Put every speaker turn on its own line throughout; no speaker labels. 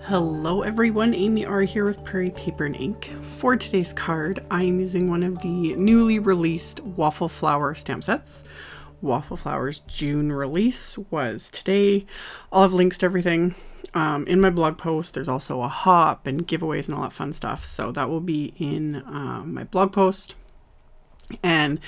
Hello everyone, AmyR here with Prairie Paper and Ink. For today's card, I am using one of the newly released Waffle Flower stamp sets. Waffle Flower's June release was today. I'll have links to everything in my blog post. There's also a hop and giveaways and all that fun stuff. So that will be in my blog post. And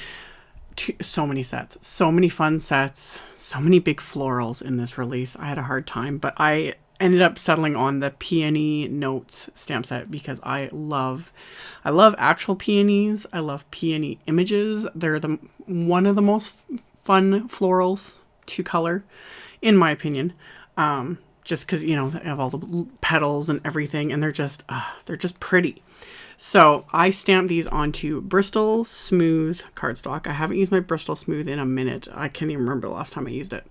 so many sets, so many fun sets, so many big florals in this release. I had a hard time, but I ended up settling on the Peony Notes stamp set because I love actual peonies. I love peony images. They're one of the most fun florals to color, in my opinion. Just because, you know, they have all the petals and everything, and they're just pretty. So I stamped these onto Bristol Smooth cardstock. I haven't used my Bristol Smooth in a minute. I can't even remember the last time I used it.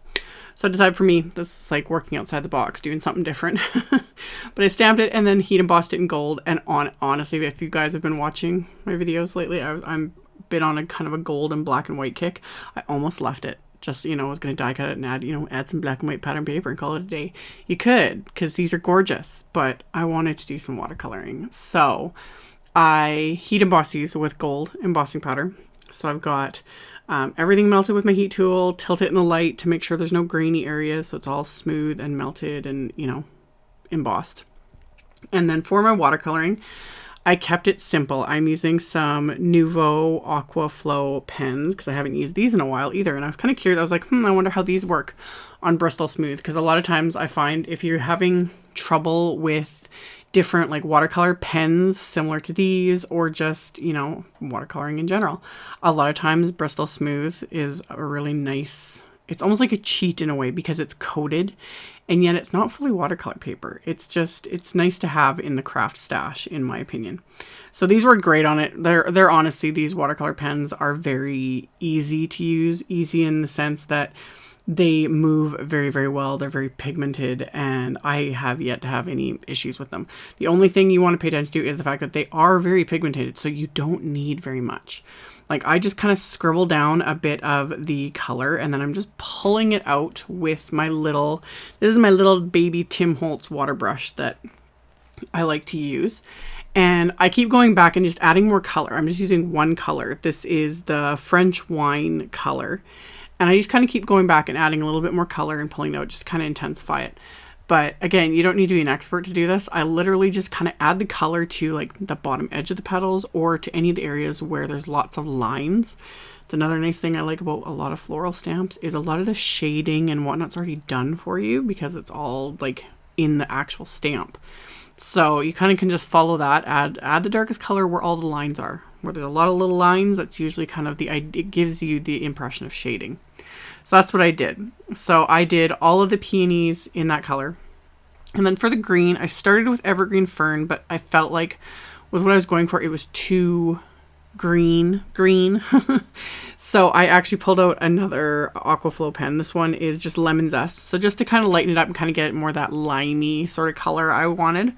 So I decided for me, this is like working outside the box, doing something different. But I stamped it and then heat embossed it in gold. And honestly, if you guys have been watching my videos lately, I'm been on a kind of a gold and black and white kick. I almost left it. Just, you know, I was going to die cut it and add some black and white pattern paper and call it a day. You could, because these are gorgeous. But I wanted to do some watercoloring. So I heat emboss these with gold embossing powder. So I've got everything melted with my heat tool, tilt it in the light to make sure there's no grainy areas, so it's all smooth and melted and, you know, embossed. And then for my watercoloring, I kept it simple. I'm using some Nuvo Aqua Flow pens because I haven't used these in a while either. And I was kind of curious. I was like, I wonder how these work on Bristol Smooth, because a lot of times I find if you're having trouble with different like watercolor pens similar to these, or just, you know, watercoloring in general, a lot of times Bristol Smooth is a really nice, it's almost like a cheat in a way because it's coated and yet it's not fully watercolor paper. It's nice to have in the craft stash, in my opinion. So these were great on it. They're honestly, these watercolor pens are very easy to use, easy in the sense that they move very, very well. They're very pigmented, and I have yet to have any issues with them. The only thing you want to pay attention to is the fact that they are very pigmented, so you don't need very much. Like, I just kind of scribble down a bit of the color, and then I'm just pulling it out with my this is my little baby Tim Holtz water brush that I like to use. And I keep going back and just adding more color. I'm just using one color. This is the French wine color. And I just kind of keep going back and adding a little bit more color and pulling it out just to kind of intensify it. But again, you don't need to be an expert to do this. I literally just kind of add the color to like the bottom edge of the petals or to any of the areas where there's lots of lines. It's another nice thing I like about a lot of floral stamps is a lot of the shading and whatnot's already done for you because it's all like in the actual stamp. So you kind of can just follow that, add the darkest color where all the lines are. Where there's a lot of little lines, that's usually kind of it gives you the impression of shading. So that's what I did. So I did all of the peonies in that color. And then for the green, I started with Evergreen Fern, but I felt like with what I was going for, it was too green. So I actually pulled out another Aquaflow pen. This one is just Lemon Zest. So just to kind of lighten it up and kind of get more that limey sort of color I wanted.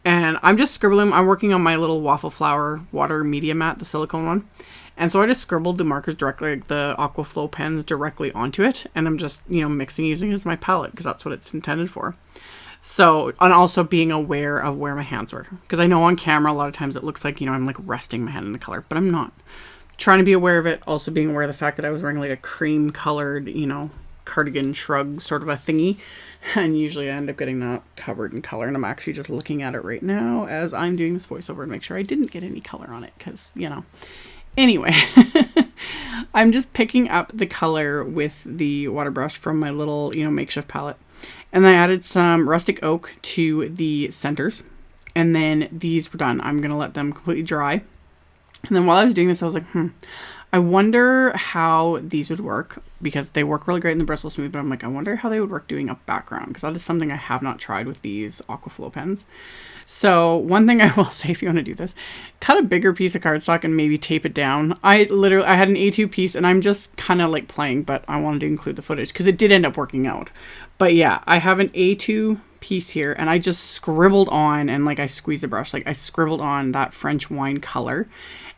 And I'm just scribbling. I'm working on my little Waffle Flower water media mat, the silicone one. And so I just scribbled the markers directly, like the Aquaflow pens directly onto it. And I'm just, you know, mixing using it as my palette because that's what it's intended for. So, and also being aware of where my hands were. Because I know on camera, a lot of times it looks like, you know, I'm like resting my hand in the color, but I'm not. Trying to be aware of it. Also being aware of the fact that I was wearing like a cream colored, you know, cardigan shrug sort of a thingy. And usually I end up getting that covered in color. And I'm actually just looking at it right now as I'm doing this voiceover to make sure I didn't get any color on it. Because, you know. Anyway, I'm just picking up the color with the water brush from my little, you know, makeshift palette. And then I added some rustic oak to the centers. And then these were done. I'm going to let them completely dry. And then while I was doing this, I was like, I wonder how these would work, because they work really great in the Bristol Smooth, but I'm like, I wonder how they would work doing a background, because that is something I have not tried with these Aquaflow pens. So one thing I will say, if you want to do this, cut a bigger piece of cardstock and maybe tape it down. I had an A2 piece and I'm just kind of like playing, but I wanted to include the footage because it did end up working out. But yeah, I have an A2 piece here and I just scribbled on, and like I squeezed the brush, like I scribbled on that French wine color,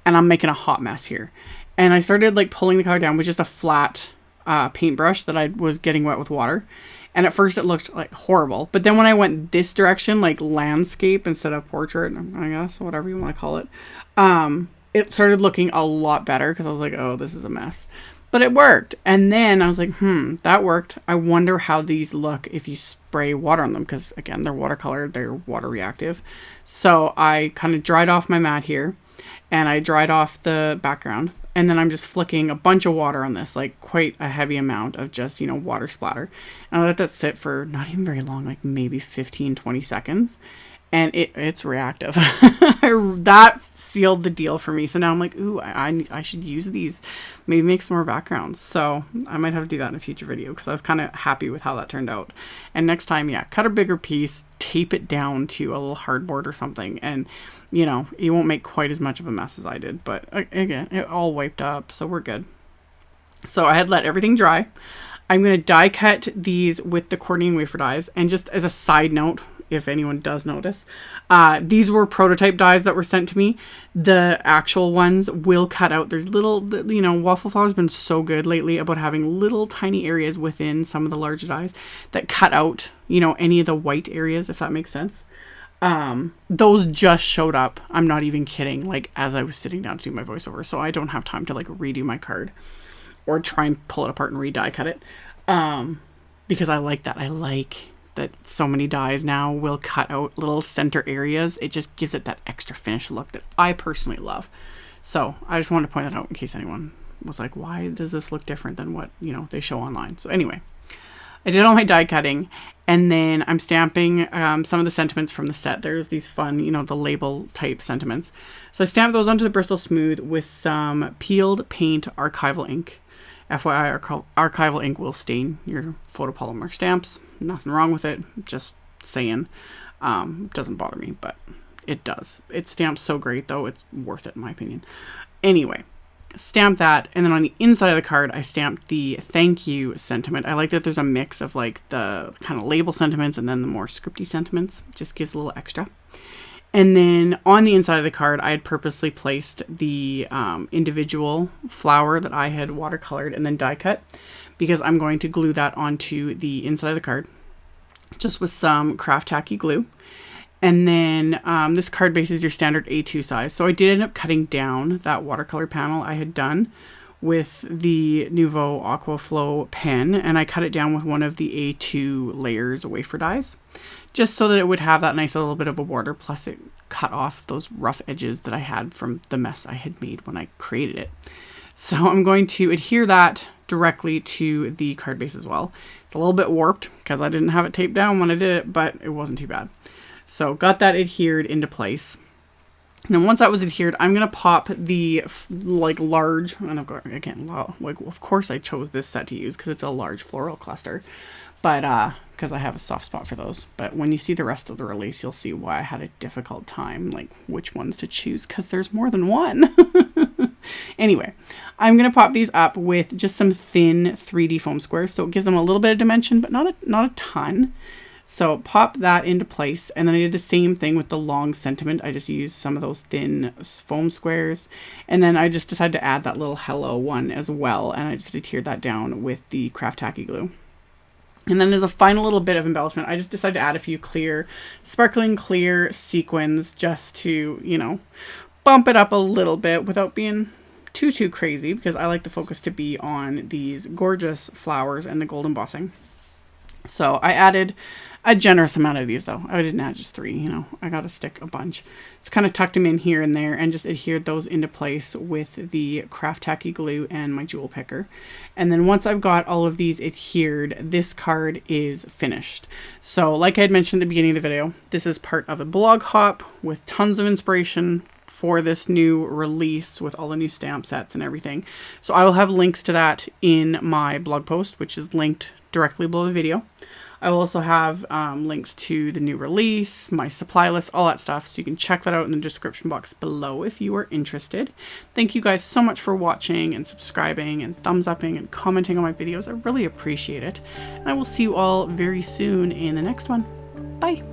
and I'm making a hot mess here. And I started like pulling the color down with just a flat paintbrush that I was getting wet with water. And at first it looked like horrible. But then when I went this direction, like landscape instead of portrait, I guess, whatever you want to call it, it started looking a lot better because I was like, oh, this is a mess. But it worked. And then I was like, that worked. I wonder how these look if you spray water on them. Because, again, they're watercolor. They're water reactive. So I kind of dried off my mat here. And I dried off the background. And then I'm just flicking a bunch of water on this. Like, quite a heavy amount of just, water splatter. And I let that sit for not even very long. Like, maybe 15, 20 seconds. And it's reactive. That sealed the deal for me. So now I'm like, ooh, I should use these. Maybe make some more backgrounds. So I might have to do that in a future video because I was kind of happy with how that turned out. And next time, yeah, cut a bigger piece, tape it down to a little hardboard or something. And, you won't make quite as much of a mess as I did. But again, it all wiped up. So we're good. So I had let everything dry. I'm going to die cut these with the coordinating wafer dies. And just as a side note, if anyone does notice, these were prototype dies that were sent to me. The actual ones will cut out. There's little, Waffle Flower's been so good lately about having little tiny areas within some of the larger dies that cut out, any of the white areas, if that makes sense. Those just showed up. I'm not even kidding. Like as I was sitting down to do my voiceover. So I don't have time to like redo my card or try and pull it apart and re-die cut it. Because I like that. I like that so many dies now will cut out little center areas. It just gives it that extra finished look that I personally love. So I just wanted to point that out in case anyone was like, why does this look different than what, they show online? So anyway, I did all my die cutting and then I'm stamping some of the sentiments from the set. There's these fun, the label type sentiments. So I stamped those onto the Bristol Smooth with some peeled paint archival ink. FYI, archival ink will stain your photopolymer stamps. Nothing wrong with it. Just saying. Doesn't bother me, but it does. It stamps so great, though. It's worth it, in my opinion. Anyway, stamp that. And then on the inside of the card, I stamped the thank you sentiment. I like that there's a mix of like the kind of label sentiments and then the more scripty sentiments. Just gives a little extra. And then on the inside of the card, I had purposely placed the individual flower that I had watercolored and then die cut because I'm going to glue that onto the inside of the card just with some craft tacky glue. And then this card base is your standard A2 size. So I did end up cutting down that watercolor panel I had done with the Nuvo Aqua Flow pen, and I cut it down with one of the A2 layers wafer dies, just so that it would have that nice little bit of a border, plus it cut off those rough edges that I had from the mess I had made when I created it. So I'm going to adhere that directly to the card base as well. It's a little bit warped because I didn't have it taped down when I did it, but it wasn't too bad. So got that adhered into place. And then once that was adhered, I'm going to pop the large, and I've got, again, of course I chose this set to use because it's a large floral cluster, but because I have a soft spot for those. But when you see the rest of the release, you'll see why I had a difficult time, like which ones to choose, because there's more than one. Anyway, I'm going to pop these up with just some thin 3D foam squares, so it gives them a little bit of dimension, but not a ton. So pop that into place, and then I did the same thing with the long sentiment. I just used some of those thin foam squares, and then I just decided to add that little hello one as well, and I just adhered that down with the craft tacky glue. And then as a final little bit of embellishment, I just decided to add a few sparkling clear sequins just to, bump it up a little bit without being too crazy, because I like the focus to be on these gorgeous flowers and the gold embossing. So I added a generous amount of these, though. I didn't add just 3, I got to stick a bunch. Just kind of tucked them in here and there and just adhered those into place with the craft tacky glue and my jewel picker. And then once I've got all of these adhered, this card is finished. So like I had mentioned at the beginning of the video, this is part of a blog hop with tons of inspiration for this new release with all the new stamp sets and everything. So I will have links to that in my blog post, which is linked directly below the video. I will also have links to the new release, my supply list, all that stuff. So you can check that out in the description box below if you are interested. Thank you guys so much for watching and subscribing and thumbs upping and commenting on my videos. I really appreciate it. And I will see you all very soon in the next one. Bye.